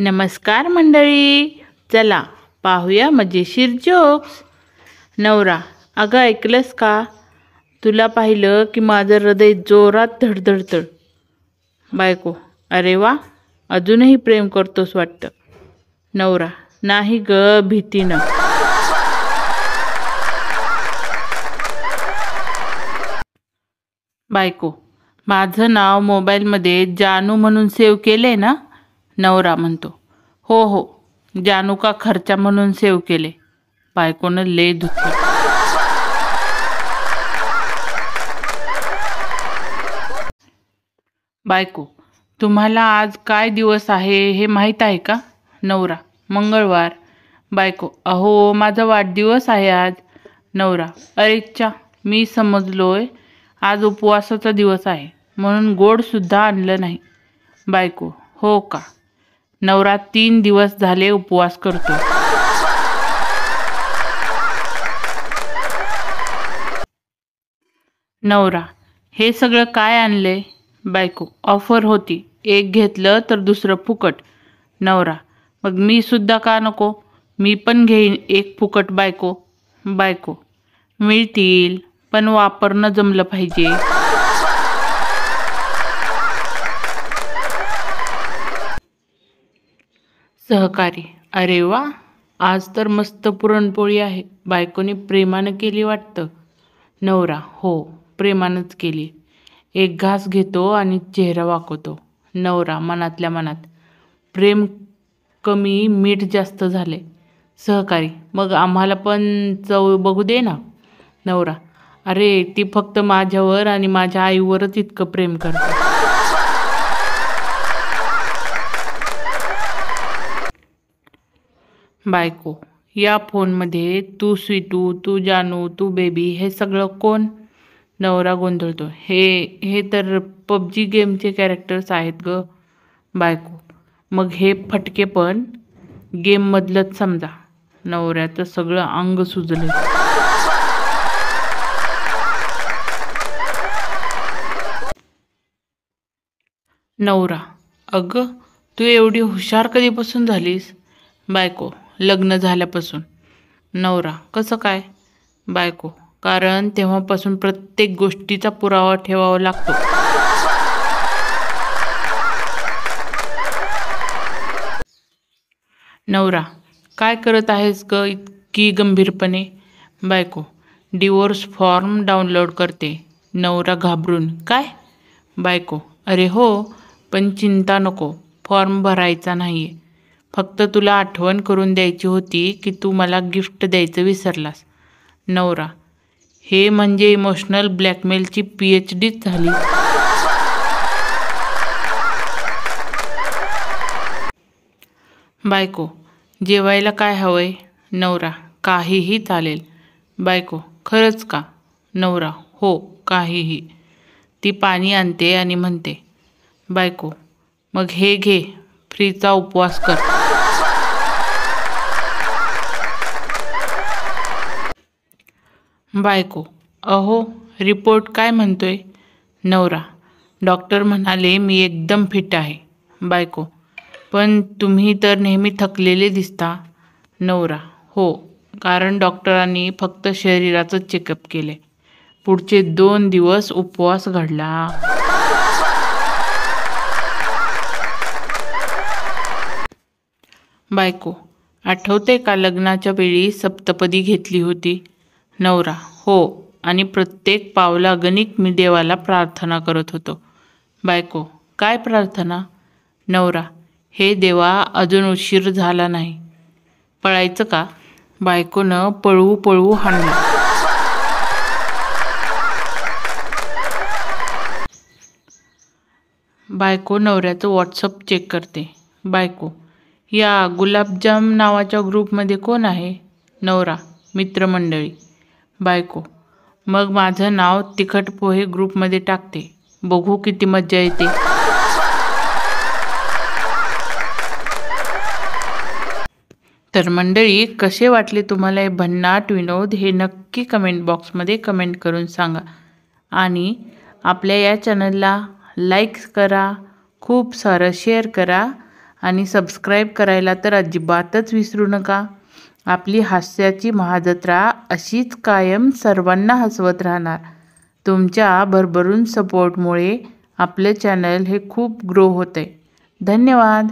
नमस्कार मंडळी, चला पाहूया मजेशीर जोक्स. नवरा: अगं ऐकलंस का? तुला पाहिलं की माझं हृदय जोरात धडधडतं. बायको: अरे वा, अजूनही प्रेम करतोस वाटतं. नवरा: नाही ग, भीतीनं. बायको: माझं नाव मोबाईलमध्ये जानू म्हणून सेव्ह केले ना? नवरा म्हणतो: हो हो, जानू का खर्चा म्हणून सेव्ह केले. बायकोनं लय धुतलं. बायको: तुम्हाला आज काय दिवस आहे हे माहीत आहे का? नवरा: मंगळवार. बायको: अहो, माझा वाढदिवस आहे आज. नवरा: अरेच्चा, मी समजलोय आज उपवासाचा दिवस आहे म्हणून गोड सुद्धा आणलं नाही. बायको: हो का? नवरा 3 दिवस झाले उपवास करतो. नवरा: हे सगळं काय आणलंय? बायको: ऑफर होती, एक घेतलं तर दुसरं फुकट. नवरा: मग मी सुद्धा का नको? मी पण घेईन एक फुकट. बायको: मिळतील, पण वापरणं जमलं पाहिजे. सहकारी: अरे वा, आज तर मस्त पुरणपोळी आहे. बायकोने प्रेमानं केली वाटतं. नवरा: हो, प्रेमानंच केली. एक घास घेतो आणि चेहरा वाकवतो. नवरा मनातल्या मनात: प्रेम कमी, मीठ जास्त झाले. सहकारी: मग आम्हाला पण चव बघू दे ना. नवरा: अरे, ती फक्त माझ्यावर आणि माझ्या आईवरच इतकं प्रेम करते. बायको: या फोनमध्ये तू स्वीटू, तू जानू, तू बेबी हे सगळं कोण? नवरा गोंधळतो: हे तर पबजी गेमचे कॅरेक्टर्स आहेत ग. बायको: मग हे फटके पण गेममधलंच समजा. नवऱ्याचं सगळं अंग सुजले. नवरा: अगं, तू एवढी हुशार कधीपासून झालीस? बायको: लग्न झाल्यापासून. नवरा: कसं काय? बायको: कारण तेव्हापासून प्रत्येक गोष्टीचा पुरावा ठेवावा लागतो. नवरा: काय करत आहेस ग इतकी गंभीरपणे? बायको: डिवोर्स फॉर्म डाउनलोड करते. नवरा घाबरून: काय? बायको: अरे हो, पण चिंता नको, फॉर्म भरायचा नाहीये. फक्त तुला आठवण करून द्यायची होती की तू मला गिफ्ट द्यायचं विसरलास. नवरा: हे म्हणजे इमोशनल ब्लॅकमेलची PhDच झाली. बायको: जेवायला काय हवंय? नवरा: काहीही चालेल. बायको: खरंच का? नवरा: हो, काहीही. ती पाणी आणते आणि म्हणते. बायको: मग हे घे, फ्रीचा उपवास कर. बायको: अहो, रिपोर्ट काय म्हणतोय? नवरा: डॉक्टर म्हणाले मी एकदम फिट आहे. बायको: पण तुम्ही तर नेहमी थकलेले दिसता. नवरा: हो, कारण डॉक्टरांनी फक्त शरीराचं चेकअप केले. पुढचे 2 दिवस उपवास घडला. बायको: आठवते का लग्नाच्या वेळी सप्तपदी घेतली होती? नवरा: हो, आणि प्रत्येक पावलागणिक मी देवाला प्रार्थना करत होतो. बायको: काय प्रार्थना? नवरा: हे देवा, अजून उशीर झाला नाही. पळायचं का? बायकोनं पळवू पळवू हाणला. बायको नवऱ्याचं व्हॉट्सअप चेक करते. बायको: या गुलाबजाम नावाच्या ग्रुपमध्ये कोण आहे? नवरा: मित्रमंडळी. बायको: मग माझं नाव तिखट पोहे ग्रुपमध्ये टाकते, बघू किती मज्जा येते. तर मंडळी, कसे वाटले तुम्हाला हे भन्नाट विनोद हे नक्की कमेंट बॉक्समध्ये कमेंट करून सांगा. आणि आपल्या या चॅनलला लाईक करा, खूप सारं शेअर करा आणि सबस्क्राईब करायला तर अजिबातच विसरू नका. आपली हास्याची महाजत्रा अशीच कायम सर्वांना हसवत राहणार. तुमच्या भरभरून सपोर्टमुळे आपले चॅनल हे खूप ग्रो होते. धन्यवाद.